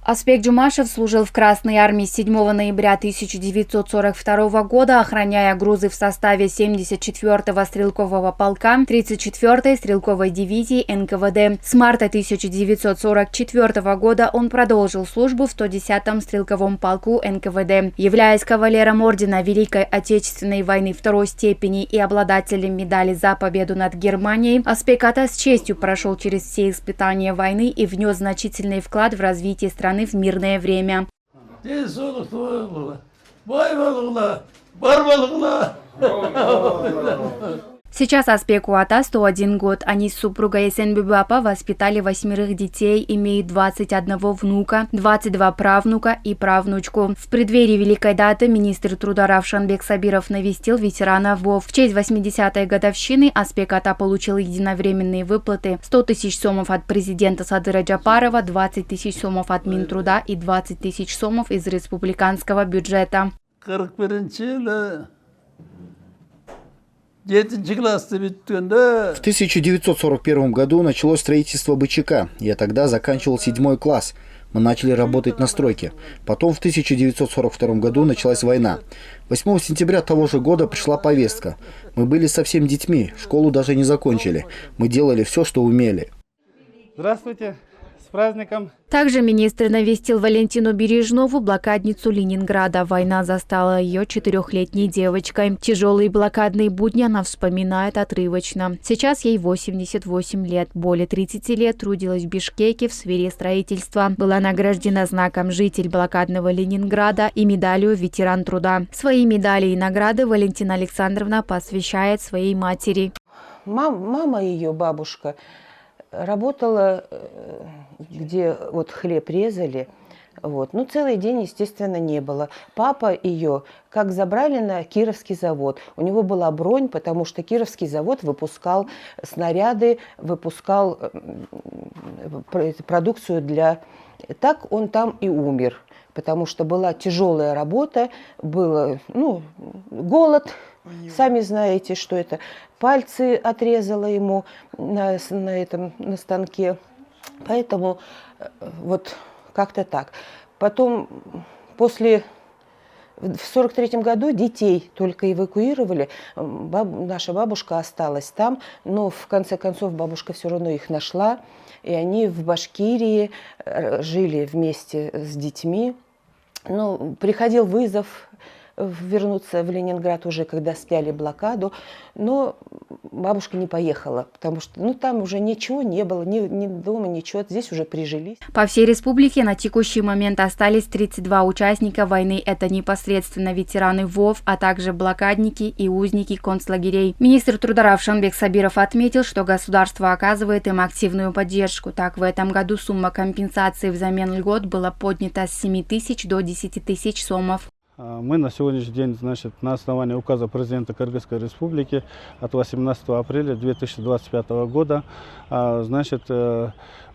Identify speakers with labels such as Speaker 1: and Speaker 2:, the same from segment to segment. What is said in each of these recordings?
Speaker 1: Аспек Джумашев служил в Красной армии с 7 ноября 1942 года, охраняя грузы в составе 74-го стрелкового полка 34-й стрелковой дивизии НКВД. С марта 1944 года он продолжил службу в 110-м стрелковом полку НКВД. Являясь кавалером ордена Великой Отечественной войны второй степени и обладателем медали за победу над Германией, Аспек Ата с честью прошел через все испытания войны и внес значительный вклад в развитие страны в мирное время. Сейчас Аспеку Ата 101 год. Они с супругой Эсенбүбү Апа воспитали 8 детей, имеют 21 внука, 22 правнука и правнучку. В преддверии великой даты министр труда Равшанбек Сабиров навестил ветеранов ВОВ. В честь 80-й годовщины Аспек Ата получил единовременные выплаты: 100 тысяч сомов от президента Садыра Джапарова, 20 тысяч сомов от Минтруда и 20 тысяч сомов из республиканского бюджета.
Speaker 2: В 1941 году началось строительство БЧК. Я тогда заканчивал 7 класс. Мы начали работать на стройке. Потом в 1942 году началась война. 8 сентября того же года пришла повестка. Мы были совсем детьми, школу даже не закончили. Мы делали все, что умели.
Speaker 3: Здравствуйте, с праздником!
Speaker 1: Также министр навестил Валентину Бережнову, блокадницу Ленинграда. Война застала ее 4-летней девочкой. Тяжелые блокадные будни она вспоминает отрывочно. Сейчас ей 88 лет. Более 30 лет трудилась в Бишкеке в сфере строительства. Была награждена знаком «Житель блокадного Ленинграда» и медалью «Ветеран труда». Свои медали и награды Валентина Александровна посвящает своей матери.
Speaker 4: Мама ее, бабушка, работала, где вот хлеб резали, вот. Ну, целый день, естественно, не было. Папа ее как забрали на Кировский завод. У него была бронь, потому что Кировский завод выпускал снаряды, выпускал продукцию для... Так он там и умер, потому что была тяжелая работа, был голод. Сами знаете, что это. Пальцы отрезало ему на станке. Поэтому вот как-то так. Потом, в 1943 году детей только эвакуировали. Наша бабушка осталась там, но в конце концов бабушка все равно их нашла. И они в Башкирии жили вместе с детьми. Ну, приходил вызов вернуться в Ленинград уже, когда сняли блокаду, но бабушка не поехала, потому что там уже ничего не было, ни дома, ничего, здесь уже прижились.
Speaker 1: По всей республике на текущий момент остались 32 участника войны. Это непосредственно ветераны ВОВ, а также блокадники и узники концлагерей. Министр труда Равшанбек Сабиров отметил, что государство оказывает им активную поддержку. Так, в этом году сумма компенсации взамен льгот была поднята с 7 тысяч до 10 тысяч сомов.
Speaker 3: Мы на сегодняшний день, на основании указа президента Кыргызской республики от 18 апреля 2025 года,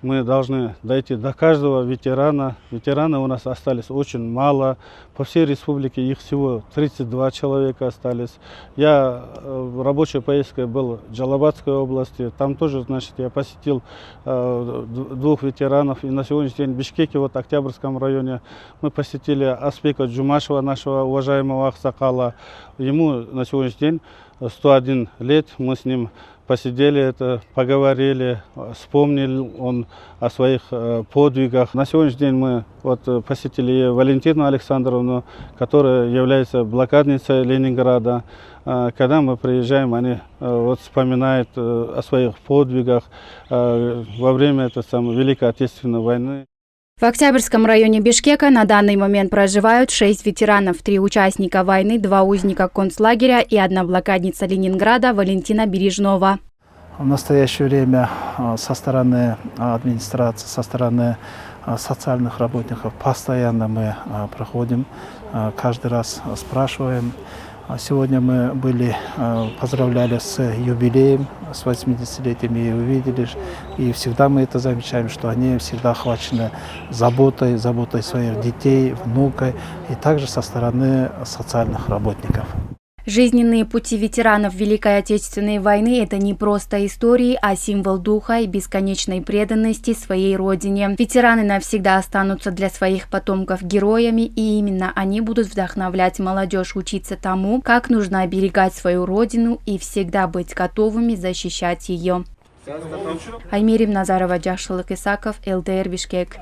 Speaker 3: мы должны дойти до каждого ветерана. Ветераны у нас остались очень мало. По всей республике их всего 32 человека остались. Я в рабочей поездке был в Джалабадской области. Там тоже, я посетил 2 ветеранов. И на сегодняшний день в Бишкеке, в Октябрьском районе, мы посетили Аспека Джумашева, нашего уважаемого аксакала. Ему на сегодняшний день 101 лет. Мы с ним посидели, поговорили, вспомнил он о своих подвигах. На сегодняшний день мы посетили Валентину Александровну, которая является блокадницей Ленинграда. Когда мы приезжаем, они вспоминают о своих подвигах во время Великой Отечественной войны.
Speaker 1: В Октябрьском районе Бишкека на данный момент проживают 6 ветеранов, 3 участника войны, 2 узника концлагеря и 1 блокадница Ленинграда Валентина Бережнова.
Speaker 5: В настоящее время со стороны администрации, со стороны социальных работников постоянно мы проходим, каждый раз спрашиваем. Сегодня мы поздравляли с юбилеем, с 80-летием, и увидели, и всегда мы это замечаем, что они всегда охвачены заботой своих детей, внуков, и также со стороны социальных работников.
Speaker 1: Жизненные пути ветеранов Великой Отечественной войны – это не просто истории, а символ духа и бесконечной преданности своей родине. Ветераны навсегда останутся для своих потомков героями, и именно они будут вдохновлять молодежь учиться тому, как нужно оберегать свою родину и всегда быть готовыми защищать ее. Аймерим Назарова, Джашылык Исаков, ЛТР Бишкек.